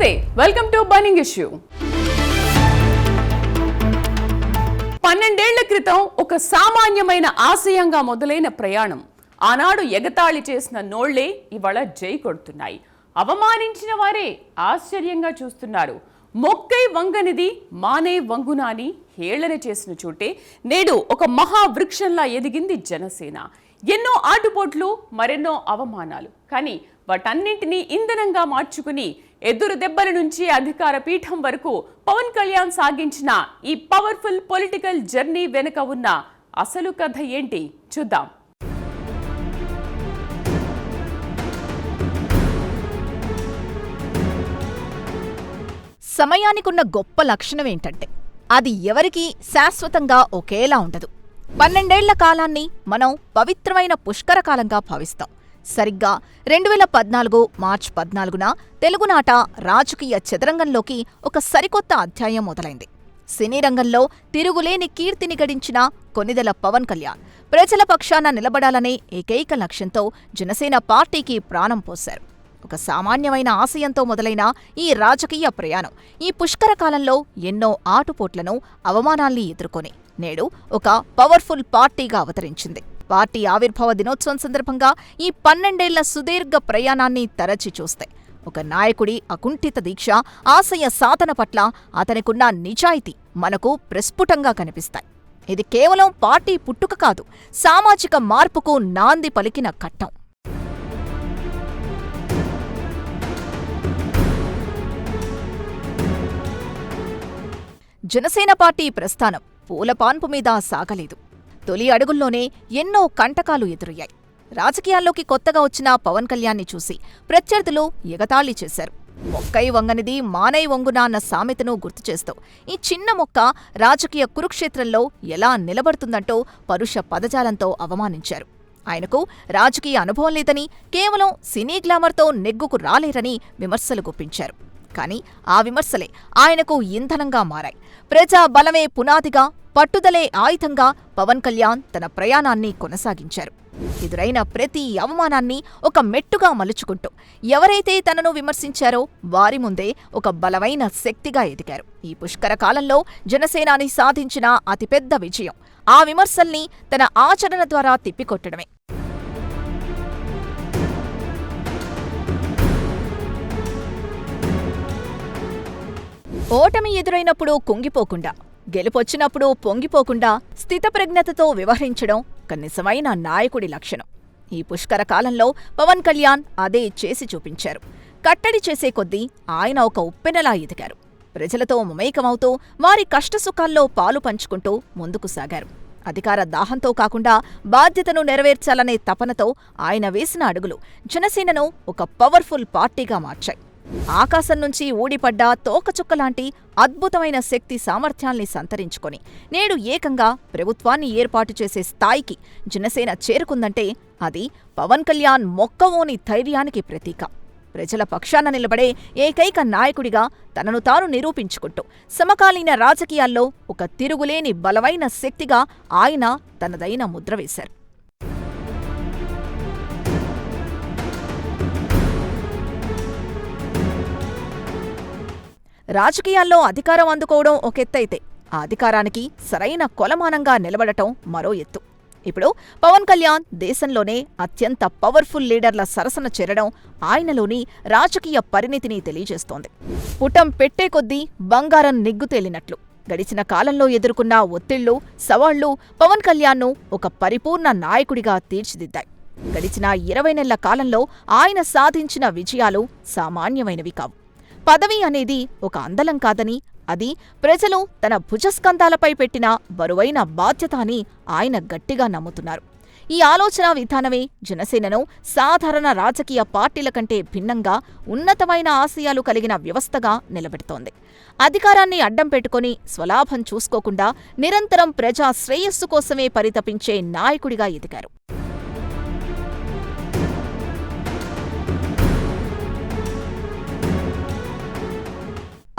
నమస్తే, welcome to burning issue. 12 ఏళ్ల క్రితం ఒక సామాన్యమైన ఆశయంగా మొదలైన ప్రయాణం ఆనాడు ఎగతాళి చేసిన నోళ్లే ఇవాళ జై కొడుతున్నాయి. అవమానించిన వారే ఆశ్చర్యంగా చూస్తున్నారు. మొక్కై వంగనిది మానే వంగునాని హేళన చేసిన చోటే నేడు ఒక మహావృక్షంలా ఎదిగింది జనసేన. ఎన్నో ఆటుపోట్లు, మరెన్నో అవమానాలు, కానీ వాటన్నింటినీ ఇంధనంగా మార్చుకుని ఎదురు దెబ్బల నుంచి అధికార పీఠం వరకు పవన్ కళ్యాణ్ సాగించిన ఈ పవర్ఫుల్ పొలిటికల్ జర్నీ వెనుక ఉన్న అసలు కథ ఏంటి చూద్దాం. సమయానికున్న గొప్ప లక్షణం ఏంటంటే అది ఎవరికీ శాశ్వతంగా ఒకేలా ఉండదు. 12 ఏళ్ల కాలాన్ని మనం పవిత్రమైన పుష్కరకాలంగా భావిస్తాం. సరిగ్గా 2014 మార్చి 14న తెలుగునాట రాజకీయ చదరంగంలోకి ఒక సరికొత్త అధ్యాయం మొదలైంది. సినీ రంగంలో తిరుగులేని కీర్తిని గడించిన కొనిదెల పవన్ కళ్యాణ్ ప్రజల పక్షాన నిలబడాలనే ఏకైక లక్ష్యంతో జనసేన పార్టీకి ప్రాణం పోశారు. ఒక సామాన్యమైన ఆశయంతో మొదలైన ఈ రాజకీయ ప్రయాణం ఈ పుష్కరకాలంలో ఎన్నో ఆటుపోట్లను, అవమానాల్ని ఎదుర్కొని నేడు ఒక పవర్ఫుల్ పార్టీగా అవతరించింది. పార్టీ ఆవిర్భావ దినోత్సవం సందర్భంగా ఈ 12 ఏళ్ల సుదీర్ఘ ప్రయాణాన్ని తరచి చూస్తే ఒక నాయకుడి అకుంఠిత దీక్ష, ఆశయ సాధన పట్ల అతనికున్న నిజాయితీ మనకు ప్రస్ఫుటంగా కనిపిస్తాయి. ఇది కేవలం పార్టీ పుట్టుక కాదు, సామాజిక మార్పుకు నాంది పలికిన ఘట్టం. జనసేన పార్టీ ప్రస్థానం పూలపాన్పు మీద సాగలేదు. తొలి అడుగుల్లోనే ఎన్నో కంటకాలు ఎదురయ్యాయి. రాజకీయాల్లోకి కొత్తగా వచ్చిన పవన్ కళ్యాణ్ని చూసి ప్రత్యర్థులు ఎగతాళి చేశారు. మొక్కై వంగనిది మానై వంగునా అన్న సామెతను గుర్తుచేస్తూ ఈ చిన్న మొక్క రాజకీయ కురుక్షేత్రంలో ఎలా నిలబడుతుందంటూ పరుష పదజాలంతో అవమానించారు. ఆయనకు రాజకీయ అనుభవం లేదని, కేవలం సినీ గ్లామర్తో నెగ్గుకు రాలేరని విమర్శలు గుప్పించారు. కానీ ఆ విమర్శలే ఆయనకు ఇంధనంగా మారాయి. ప్రజా బలమే పునాదిగా, పట్టుదలే ఆయుధంగా పవన్ కళ్యాణ్ తన ప్రయాణాన్ని కొనసాగించారు. ఎదురైన ప్రతి అవమానాన్ని ఒక మెట్టుగా మలుచుకుంటూ ఎవరైతే తనను విమర్శించారో వారి ముందే ఒక బలమైన శక్తిగా ఎదిగారు. ఈ పుష్కర కాలంలో జనసేనాని సాధించిన అతిపెద్ద విజయం ఆ విమర్శల్ని తన ఆచరణ ద్వారా తిప్పికొట్టడమే. ఓటమి ఎదురైనప్పుడు కుంగిపోకుండా, గెలుపొచ్చినప్పుడు పొంగిపోకుండా స్థితప్రజ్ఞతతో వ్యవహరించడం ఒక నిజమైన నాయకుడి లక్షణం. ఈ పుష్కర కాలంలో పవన్ కళ్యాణ్ అదే చేసి చూపించారు. కట్టడి చేసే కొద్దీ ఆయన ఒక ఉప్పెనలా ఎదిగారు. ప్రజలతో మమేకమవుతూ వారి కష్టసుఖాల్లో పాలు పంచుకుంటూ ముందుకు సాగారు. అధికార దాహంతో కాకుండా బాధ్యతను నెరవేర్చాలనే తపనతో ఆయన వేసిన అడుగులు జనసేనను ఒక పవర్ఫుల్ పార్టీగా మార్చాయి. ఆకాశం నుంచి ఊడిపడ్డ తోకచుక్కలాంటి అద్భుతమైన శక్తి సామర్థ్యాల్ని సంతరించుకొని నేడు ఏకంగా ప్రభుత్వాన్ని ఏర్పాటు చేసే స్థాయికి జనసేన చేరుకుందంటే అది పవన్ కళ్యాణ్ మొక్కవోని ధైర్యానికి ప్రతీక. ప్రజల పక్షాన నిలబడే ఏకైక నాయకుడిగా తనను తాను నిరూపించుకుంటూ సమకాలీన రాజకీయాల్లో ఒక తిరుగులేని బలమైన శక్తిగా ఆయన తనదైన ముద్ర వేశారు. రాజకీయాల్లో అధికారం అందుకోవడం ఒక ఎత్తైతే ఆ అధికారానికి సరైన కొలమానంగా నిలబడటం మరో ఎత్తు. ఇప్పుడు పవన్ కళ్యాణ్ దేశంలోనే అత్యంత పవర్ఫుల్ లీడర్ల సరసన చేరడం ఆయనలోని రాజకీయ పరిణితిని తెలియజేస్తోంది. పుటం పెట్టే కొద్దీ బంగారం నిగ్గుతేలినట్లు గడిచిన కాలంలో ఎదుర్కొన్న ఒత్తిళ్లు, సవాళ్లు పవన్ కళ్యాణ్ను ఒక పరిపూర్ణ నాయకుడిగా తీర్చిదిద్దాయి. గడిచిన 20 నెలల కాలంలో ఆయన సాధించిన విజయాలు సామాన్యమైనవి కావు. పదవి అనేది ఒక అందలం కాదని, అది ప్రజలు తన భుజస్కంధాలపై పెట్టిన బరువైన బాధ్యత అని ఆయన గట్టిగా నమ్ముతున్నారు. ఈ ఆలోచనా విధానమే జనసేనను సాధారణ రాజకీయ పార్టీల కంటే భిన్నంగా ఉన్నతమైన ఆశయాలు కలిగిన వ్యవస్థగా నిలబెడుతోంది. అధికారాన్ని అడ్డం పెట్టుకుని స్వలాభం చూసుకోకుండా నిరంతరం ప్రజా శ్రేయస్సు కోసమే పరితపించే నాయకుడిగా ఎదిగారు.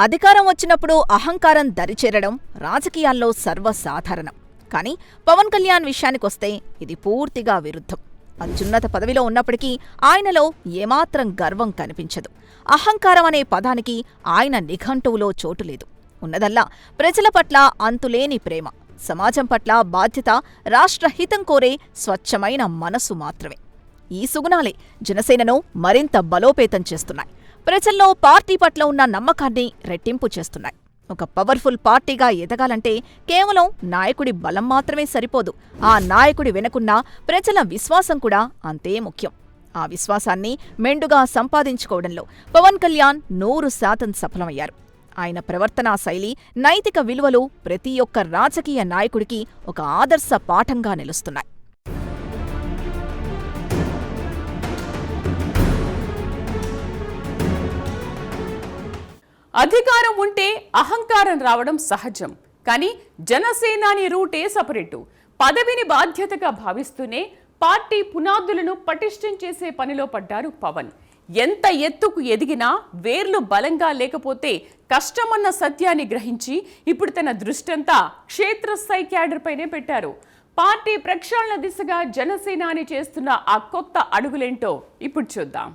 అధికారం వచ్చినప్పుడు అహంకారం దరిచేరడం రాజకీయాల్లో సర్వసాధారణం. కానీ పవన్ కళ్యాణ్ విషయానికొస్తే ఇది పూర్తిగా విరుద్ధం. అత్యున్నత పదవిలో ఉన్నప్పటికీ ఆయనలో ఏమాత్రం గర్వం కనిపించదు. అహంకారం అనే పదానికి ఆయన నిఘంటువులో చోటులేదు. ఉన్నదల్లా ప్రజల పట్ల అంతులేని ప్రేమ, సమాజం పట్ల బాధ్యత, రాష్ట్రహితం కోరే స్వచ్ఛమైన మనసు మాత్రమే. ఈ సుగుణాలే జనసేనను మరింత బలోపేతం చేస్తున్నాయి. ప్రజల్లో పార్టీ పట్ల ఉన్న నమ్మకాన్ని రెట్టింపు చేస్తున్నాయి. ఒక పవర్ఫుల్ పార్టీగా ఎదగాలంటే కేవలం నాయకుడి బలం మాత్రమే సరిపోదు. ఆ నాయకుడి వెనుకున్న ప్రజల విశ్వాసం కూడా అంతే ముఖ్యం. ఆ విశ్వాసాన్ని మెండుగా సంపాదించుకోవడంలో పవన్ కళ్యాణ్ 100% సఫలమయ్యారు. ఆయన ప్రవర్తనా శైలి, నైతిక విలువలు ప్రతి ఒక్క రాజకీయ నాయకుడికి ఒక ఆదర్శ పాఠంగా నిలుస్తున్నాయి. అధికారం ఉంటే అహంకారం రావడం సహజం. కానీ జనసేనాని రూటే సపరేటు. పదవిని బాధ్యతగా భావిస్తూనే పార్టీ పునాదులను పటిష్టం చేసే పనిలో పడ్డారు పవన్. ఎంత ఎత్తుకు ఎదిగినా వేర్లు బలంగా లేకపోతే కష్టమన్న సత్యాన్ని గ్రహించి ఇప్పుడు తన దృష్టంతా క్షేత్రస్థాయి క్యాడర్ పైనే పెట్టారు. పార్టీ ప్రక్షాళన దిశగా జనసేనాని చేస్తున్న ఆ కొత్త అడుగులేంటో ఇప్పుడు చూద్దాం.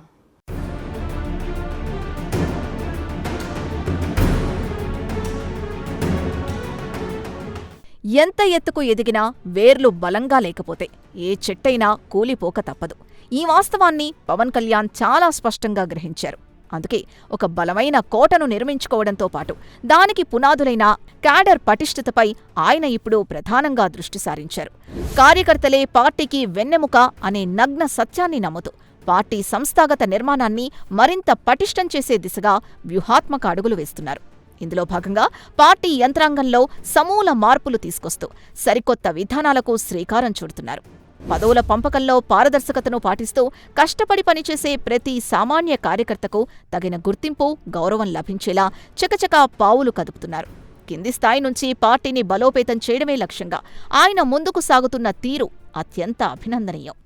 ఎంత ఎత్తుకు ఎదిగినా వేర్లు బలంగా లేకపోతే ఏ చెట్టైనా కూలిపోక తప్పదు. ఈ వాస్తవాన్ని పవన్ కళ్యాణ్ చాలా స్పష్టంగా గ్రహించారు. అందుకే ఒక బలమైన కోటను నిర్మించుకోవడంతో పాటు దానికి పునాదులైన క్యాడర్ పటిష్టతపై ఆయన ఇప్పుడు ప్రధానంగా దృష్టి సారించారు. కార్యకర్తలే పార్టీకి వెన్నెముక అనే నగ్న సత్యాన్ని నమ్ముతూ పార్టీ సంస్థాగత నిర్మాణాన్ని మరింత పటిష్టం చేసే దిశగా వ్యూహాత్మక అడుగులు వేస్తున్నారు. ఇందులో భాగంగా పార్టీ యంత్రాంగంలో సమూల మార్పులు తీసుకొస్తూ సరికొత్త విధానాలకు శ్రీకారం చుడుతున్నారు. పదవుల పంపకంలో పారదర్శకతను పాటిస్తూ కష్టపడి పనిచేసే ప్రతి సామాన్య కార్యకర్తకు తగిన గుర్తింపు, గౌరవం లభించేలా చకచకా పావులు కదుపుతున్నారు. కింది స్థాయి నుంచి పార్టీని బలోపేతం చేయడమే లక్ష్యంగా ఆయన ముందుకు సాగుతున్న తీరు అత్యంత అభినందనీయం.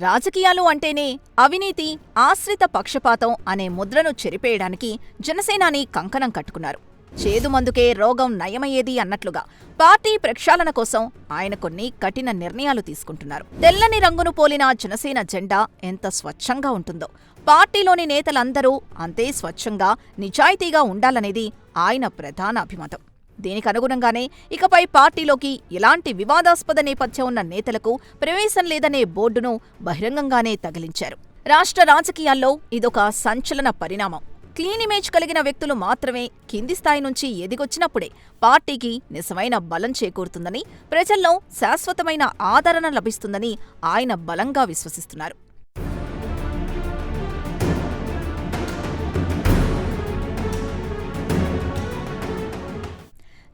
రాజకీయాలు అంటేనే అవినీతి, ఆశ్రిత పక్షపాతం అనే ముద్రను చెరిపేయడానికి జనసేనాని కంకణం కట్టుకున్నారు. చేదుమందుకే రోగం నయమయ్యేది అన్నట్లుగా పార్టీ ప్రక్షాళన కోసం ఆయన కొన్ని కఠిన నిర్ణయాలు తీసుకుంటున్నారు. తెల్లని రంగును పోలిన జనసేన జెండా ఎంత స్వచ్ఛంగా ఉంటుందో పార్టీలోని నేతలందరూ అంతే స్వచ్ఛంగా, నిజాయితీగా ఉండాలనేది ఆయన ప్రధాన అభిమతం. దీనికనుగుణంగానే ఇకపై పార్టీలోకి ఎలాంటి వివాదాస్పద నేపథ్యం ఉన్న నేతలకు ప్రవేశం లేదనే బోర్డును బహిరంగంగానే తగిలించారు. రాష్ట్ర రాజకీయాల్లో ఇదొక సంచలన పరిణామం. క్లీన్ ఇమేజ్ కలిగిన వ్యక్తులు మాత్రమే కింది స్థాయి నుంచి ఎదిగొచ్చినప్పుడే పార్టీకి నిజమైన బలం చేకూరుతుందని, ప్రజల్లో శాశ్వతమైన ఆదరణ లభిస్తుందని ఆయన బలంగా విశ్వసిస్తున్నారు.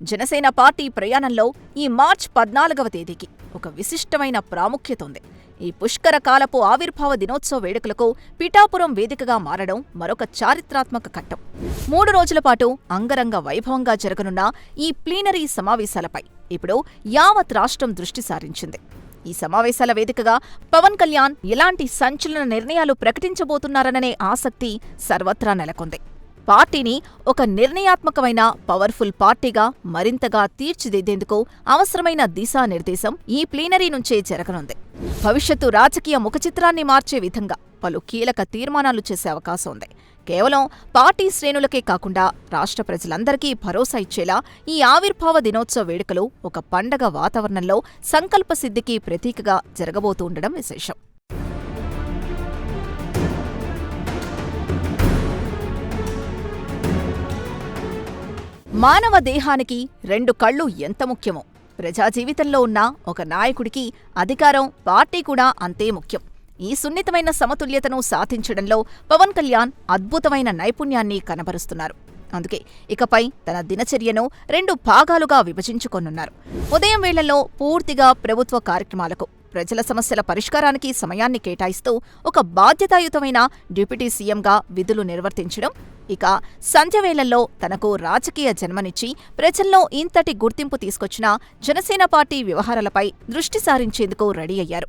జనసేన పార్టీ ప్రయాణంలో ఈ మార్చి 14వ తేదీకి ఒక విశిష్టమైన ప్రాముఖ్యత ఉంది. ఈ పుష్కర కాలపు ఆవిర్భావ దినోత్సవ వేడుకలకు పిఠాపురం వేదికగా మారడం మరొక చారిత్రాత్మక ఘట్టం. 3 రోజుల పాటు అంగరంగ వైభవంగా జరగనున్న ఈ ప్లీనరీ సమావేశాలపై ఇప్పుడు యావత్ రాష్ట్రం దృష్టి సారించింది. ఈ సమావేశాల వేదికగా పవన్ కళ్యాణ్ ఎలాంటి సంచలన నిర్ణయాలు ప్రకటించబోతున్నారననే ఆసక్తి సర్వత్రా నెలకొంది. పార్టీని ఒక నిర్ణయాత్మకమైన పవర్ఫుల్ పార్టీగా మరింతగా తీర్చిదిద్దేందుకు అవసరమైన దిశానిర్దేశం ఈ ప్లీనరీ నుంచే జరగనుంది. భవిష్యత్తు రాజకీయ ముఖచిత్రాన్ని మార్చే విధంగా పలు కీలక తీర్మానాలు చేసే అవకాశం ఉంది. కేవలం పార్టీ శ్రేణులకే కాకుండా రాష్ట్ర ప్రజలందరికీ భరోసా ఇచ్చేలా ఈ ఆవిర్భావ దినోత్సవ వేడుకలు ఒక పండగ వాతావరణంలో సంకల్ప సిద్ధికి ప్రతీకగా జరగబోతూ ఉండడం విశేషం. మానవ దేహానికి 2 కళ్ళు ఎంత ముఖ్యమో, ప్రజా జీవితంలో ఉన్న ఒక నాయకుడికి అధికారం, పార్టీ కూడా అంతే ముఖ్యం. ఈ సున్నితమైన సమతుల్యతను సాధించడంలో పవన్ కళ్యాణ్ అద్భుతమైన నైపుణ్యాన్ని కనబరుస్తున్నారు. అందుకే ఇకపై తన దినచర్యను 2 భాగాలుగా విభజించుకొనున్నారు. ఉదయం వేళల్లో పూర్తిగా ప్రభుత్వ కార్యక్రమాలకు, ప్రజల సమస్యల పరిష్కారానికి సమయాన్ని కేటాయిస్తూ ఒక బాధ్యతాయుతమైన డిప్యూటీ సీఎంగా విధులు నిర్వర్తించడం, ఇక సంధ్యవేళల్లో తనకు రాజకీయ జన్మనిచ్చి ప్రజల్లో ఇంతటి గుర్తింపు తీసుకొచ్చిన జనసేన పార్టీ వ్యవహారాలపై దృష్టి సారించేందుకు రెడీ అయ్యారు.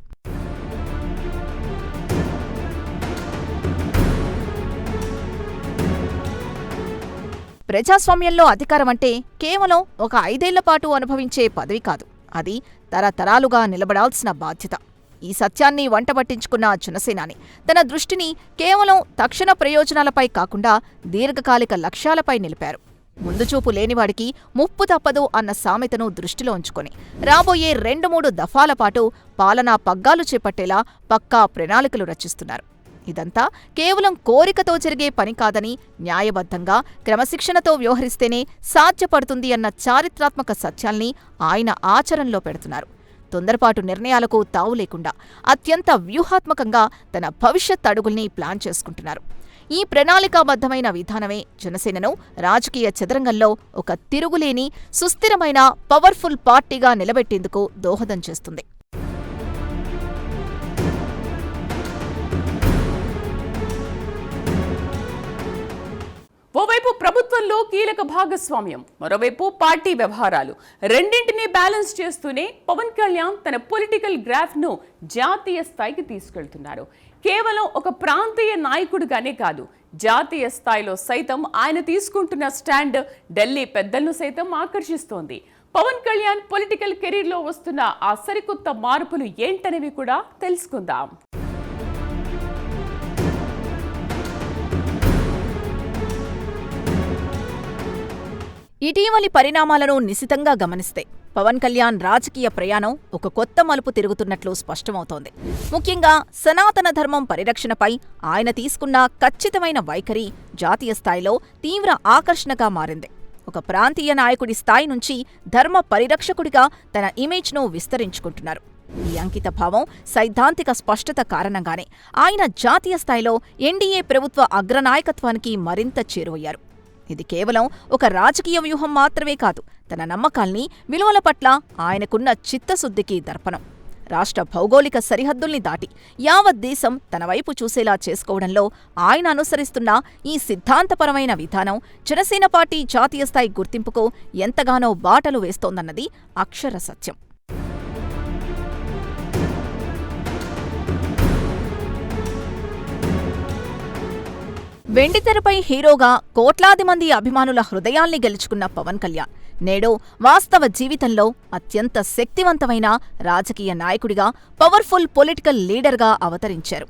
ప్రజాస్వామ్యంలో అధికారమంటే కేవలం ఒక 5 ఏళ్ల పాటు అనుభవించే పదవి కాదు. అది తరతరాలుగా నిలబడాల్సిన బాధ్యత. ఈ సత్యాన్ని వంటబట్టించుకున్న జనసేనాని తన దృష్టిని కేవలం తక్షణ ప్రయోజనాలపై కాకుండా దీర్ఘకాలిక లక్ష్యాలపై నిలిపారు. ముందుచూపు లేనివాడికి ముప్పు తప్పదు అన్న సామెతను దృష్టిలో ఉంచుకొని రాబోయే 2-3 దఫాల పాటు పాలనా పగ్గాలు చేపట్టేలా పక్కా ప్రణాళికలు రచిస్తున్నారు. ఇదంతా కేవలం కోరికతో జరిగే పని కాదని, న్యాయబద్ధంగా క్రమశిక్షణతో వ్యవహరిస్తేనే సాధ్యపడుతుంది అన్న చారిత్రాత్మక సత్యాల్ని ఆయన ఆచరణలో పెడుతున్నారు. తొందరపాటు నిర్ణయాలకు తావు లేకుండా అత్యంత వ్యూహాత్మకంగా తన భవిష్యత్ అడుగుల్ని ప్లాన్ చేసుకుంటున్నారు. ఈ ప్రణాళికాబద్ధమైన విధానమే జనసేనను రాజకీయ చదరంగంలో ఒక తిరుగులేని, సుస్థిరమైన, పవర్ఫుల్ పార్టీగా నిలబెట్టేందుకు దోహదం చేస్తుంది. ఓవైపు ప్రభుత్వంలో కీలక భాగస్వామ్యం, మరోవైపు పార్టీ వ్యవహారాలు, రెండింటినీ బ్యాలెన్స్ చేస్తూనే పవన్ కళ్యాణ్ తన పొలిటికల్ గ్రాఫ్ను జాతీయ స్థాయికి తీసుకెళ్తున్నారు. కేవలం ఒక ప్రాంతీయ నాయకుడిగానే కాదు, జాతీయ స్థాయిలో సైతం ఆయన తీసుకుంటున్న స్టాండ్ ఢిల్లీ పెద్దలను సైతం ఆకర్షిస్తోంది. పవన్ కళ్యాణ్ పొలిటికల్ కెరీర్లో వస్తున్న ఆ సరికొత్త మార్పులు ఏంటనేవి కూడా తెలుసుకుందాం. ఇటీవలి పరిణామాలను నిశితంగా గమనిస్తే పవన్ కళ్యాణ్ రాజకీయ ప్రయాణం ఒక కొత్త మలుపు తిరుగుతున్నట్లు స్పష్టమవుతోంది. ముఖ్యంగా సనాతన ధర్మం పరిరక్షణపై ఆయన తీసుకున్న ఖచ్చితమైన వైఖరి జాతీయ స్థాయిలో తీవ్ర ఆకర్షణగా మారింది. ఒక ప్రాంతీయ నాయకుడి స్థాయి నుంచి ధర్మ పరిరక్షకుడిగా తన ఇమేజ్ను విస్తరించుకుంటున్నారు. ఈ అంకితభావం, సైద్ధాంతిక స్పష్టత కారణంగానే ఆయన జాతీయ స్థాయిలో ఎన్డీఏ ప్రభుత్వ అగ్రనాయకత్వానికి మరింత చేరువయ్యారు. ఇది కేవలం ఒక రాజకీయ వ్యూహం మాత్రమే కాదు, తన నమ్మకాల్ని, విలువల పట్ల ఆయనకున్న చిత్తశుద్ధికి దర్పణం. రాష్ట్ర భౌగోళిక సరిహద్దుల్ని దాటి యావత్ దేశం తన వైపు చూసేలా చేసుకోవడంలో ఆయన అనుసరిస్తున్న ఈ సిద్ధాంతపరమైన విధానం జనసేన పార్టీ జాతీయ స్థాయి గుర్తింపుకు ఎంతగానో బాటలు వేస్తోందన్నది అక్షర సత్యం. వెండితెరపై హీరోగా కోట్లాది మంది అభిమానుల హృదయాల్ని గెలుచుకున్న పవన్ కళ్యాణ్ నేడు వాస్తవ జీవితంలో అత్యంత శక్తివంతమైన రాజకీయ నాయకుడిగా, పవర్ఫుల్ పొలిటికల్ లీడర్గా అవతరించారు.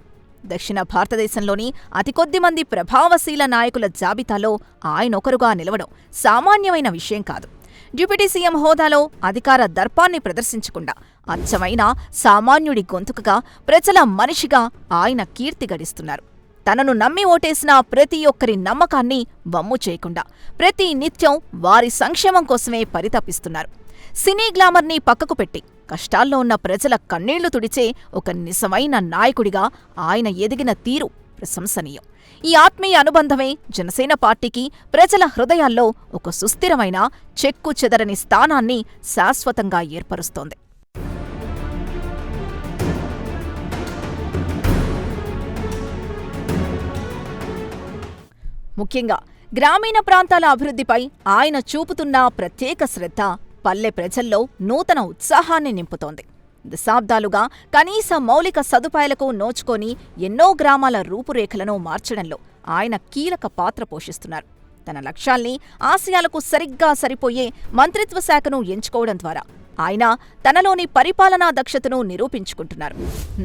దక్షిణ భారతదేశంలోని అతి కొద్ది మంది ప్రభావశీల నాయకుల జాబితాలో ఆయనొకరుగా నిలవడం సామాన్యమైన విషయం కాదు. డిప్యూటీ సీఎం హోదాలో అధికార దర్పాన్ని ప్రదర్శించకుండా అచ్చమైన సామాన్యుడి గొంతుకగా, ప్రజల మనిషిగా ఆయన కీర్తి గడిస్తున్నారు. తనను నమ్మి ఓటేసిన ప్రతి ఒక్కరి నమ్మకాన్ని వమ్ము చేయకుండా ప్రతి నిత్యం వారి సంక్షేమం కోసమే పరితపిస్తున్నారు. సినీ గ్లామర్ని పక్కకు పెట్టి కష్టాల్లో ఉన్న ప్రజల కన్నీళ్లు తుడిచే ఒక నిజమైన నాయకుడిగా ఆయన ఎదిగిన తీరు ప్రశంసనీయం. ఈ ఆత్మీయ అనుబంధమే జనసేన పార్టీకి ప్రజల హృదయాల్లో ఒక సుస్థిరమైన, చెక్కు చెదరని స్థానాన్ని శాశ్వతంగా ఏర్పరుస్తోంది. ముఖ్యంగా గ్రామీణ ప్రాంతాల అభివృద్ధిపై ఆయన చూపుతున్న ప్రత్యేక శ్రద్ధ పల్లె ప్రజల్లో నూతన ఉత్సాహాన్ని నింపుతోంది. దశాబ్దాలుగా కనీస మౌలిక సదుపాయాలకు నోచుకొని ఎన్నో గ్రామాల రూపురేఖలను మార్చడంలో ఆయన కీలక పాత్ర పోషిస్తున్నారు. తన లక్ష్యాల్ని, ఆశయాలకు సరిగ్గా సరిపోయే మంత్రిత్వ శాఖను ఎంచుకోవడం ద్వారా ఆయన తనలోని పరిపాలనా దక్షతను నిరూపించుకుంటున్నారు.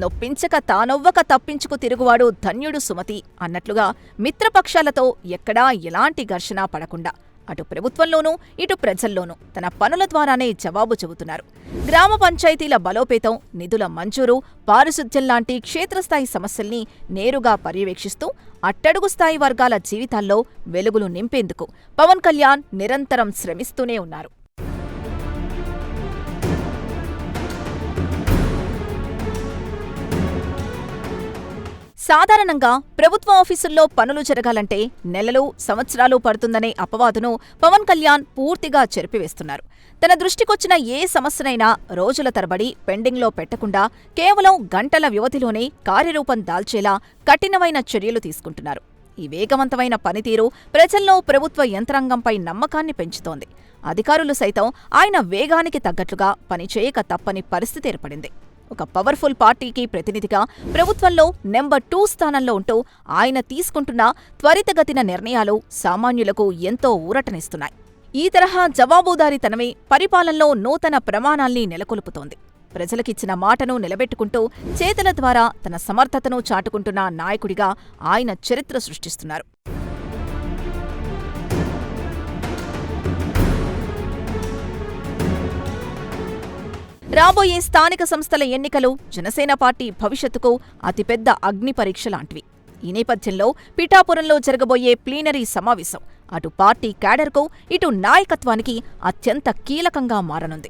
నొప్పించక తానొవ్వక తప్పించుకు తిరుగువాడు ధన్యుడు సుమతి అన్నట్లుగా మిత్రపక్షాలతో ఎక్కడా ఎలాంటి ఘర్షణ పడకుండా అటు ప్రభుత్వంలోనూ ఇటు ప్రజల్లోనూ తన పనుల ద్వారానే జవాబు చెబుతున్నారు. గ్రామ పంచాయతీల బలోపేతం, నిధుల మంజూరు, పారిశుధ్యం లాంటి క్షేత్రస్థాయి సమస్యల్ని నేరుగా పర్యవేక్షిస్తూ అట్టడుగు స్థాయి వర్గాల జీవితాల్లో వెలుగులు నింపేందుకు పవన్ కళ్యాణ్ నిరంతరం శ్రమిస్తూనే ఉన్నారు. సాధారణంగా ప్రభుత్వ ఆఫీసుల్లో పనులు జరగాలంటే నెలలు, సంవత్సరాలు పడుతుందనే అపవాదును పవన్ కళ్యాణ్ పూర్తిగా చెరిపివేస్తున్నారు. తన దృష్టికొచ్చిన ఏ సమస్యనైనా రోజుల తరబడి పెండింగ్లో పెట్టకుండా కేవలం గంటల వ్యవధిలోనే కార్యరూపం దాల్చేలా కఠినమైన చర్యలు తీసుకుంటున్నారు. ఈ వేగవంతమైన పనితీరు ప్రజల్లో ప్రభుత్వ యంత్రాంగంపై నమ్మకాన్ని పెంచుతోంది. అధికారులు సైతం ఆయన వేగానికి తగ్గట్లుగా పనిచేయక తప్పని పరిస్థితి ఏర్పడింది. ఒక పవర్ఫుల్ పార్టీకి ప్రతినిధిగా ప్రభుత్వంలో నెంబర్ 2 స్థానంలో ఉంటూ ఆయన తీసుకుంటున్న త్వరితగతిన నిర్ణయాలు సామాన్యులకు ఎంతో ఊరటనిస్తున్నాయి. ఈ తరహా జవాబుదారీతనమే పరిపాలనలో నూతన ప్రమాణాల్ని నెలకొల్పుతోంది. ప్రజలకిచ్చిన మాటను నిలబెట్టుకుంటూ చేతల ద్వారా తన సమర్థతను చాటుకుంటున్న నాయకుడిగా ఆయన చరిత్ర సృష్టిస్తున్నారు. రాబోయే స్థానిక సంస్థల ఎన్నికలు జనసేన పార్టీ భవిష్యత్తుకు అతిపెద్ద అగ్ని పరీక్ష లాంటివి. ఈ నేపథ్యంలో పిఠాపురంలో జరగబోయే ప్లీనరీ సమావేశం అటు పార్టీ క్యాడర్కు, ఇటు నాయకత్వానికి అత్యంత కీలకంగా మారనుంది.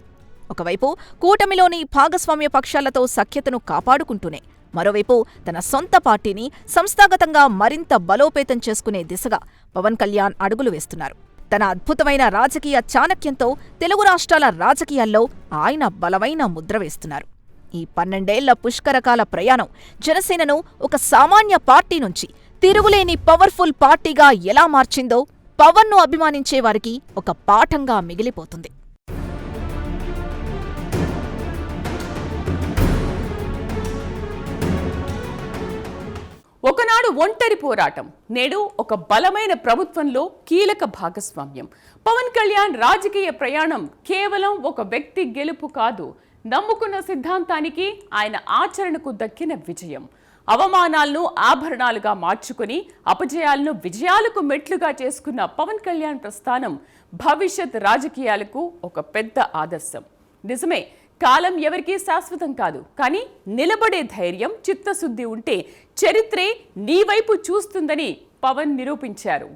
ఒకవైపు కూటమిలోని భాగస్వామ్య పక్షాలతో సఖ్యతను కాపాడుకుంటూనే, మరోవైపు తన సొంత పార్టీని సంస్థాగతంగా మరింత బలోపేతం చేసుకునే దిశగా పవన్ కళ్యాణ్ అడుగులు వేస్తున్నారు. తన అద్భుతమైన రాజకీయ చాణక్యంతో తెలుగు రాష్ట్రాల రాజకీయాల్లో ఆయన బలమైన ముద్ర వేస్తున్నారు. ఈ 12 ఏళ్ల పుష్కరకాల ప్రయాణం జనసేనను ఒక సామాన్య పార్టీ నుంచి తిరుగులేని పవర్ఫుల్ పార్టీగా ఎలా మార్చిందో పవన్ను అభిమానించే వారికి ఒక పాఠంగా మిగిలిపోతుంది. ఒకనాడు ఒంటరి పోరాటం, నేడు ఒక బలమైన ప్రభుత్వంలో కీలక భాగస్వామ్యం. పవన్ కళ్యాణ్ రాజకీయ ప్రయాణం కేవలం ఒక వ్యక్తి గెలుపు కాదు, నమ్ముకున్న సిద్ధాంతానికి ఆయన ఆచరణకు దక్కిన విజయం. అవమానాలను ఆభరణాలుగా మార్చుకుని అపజయాలను విజయాలకు మెట్లుగా చేసుకున్న పవన్ కళ్యాణ్ ప్రస్థానం భవిష్యత్ రాజకీయాలకు ఒక పెద్ద ఆదర్శం. నిజమే, కాలం ఎవరికీ శాశ్వతం కాదు, కానీ నిలబడే ధైర్యం, చిత్తశుద్ధి ఉంటే చరిత్రే నీ వైపు చూస్తుందని పవన్ నిరూపించారు.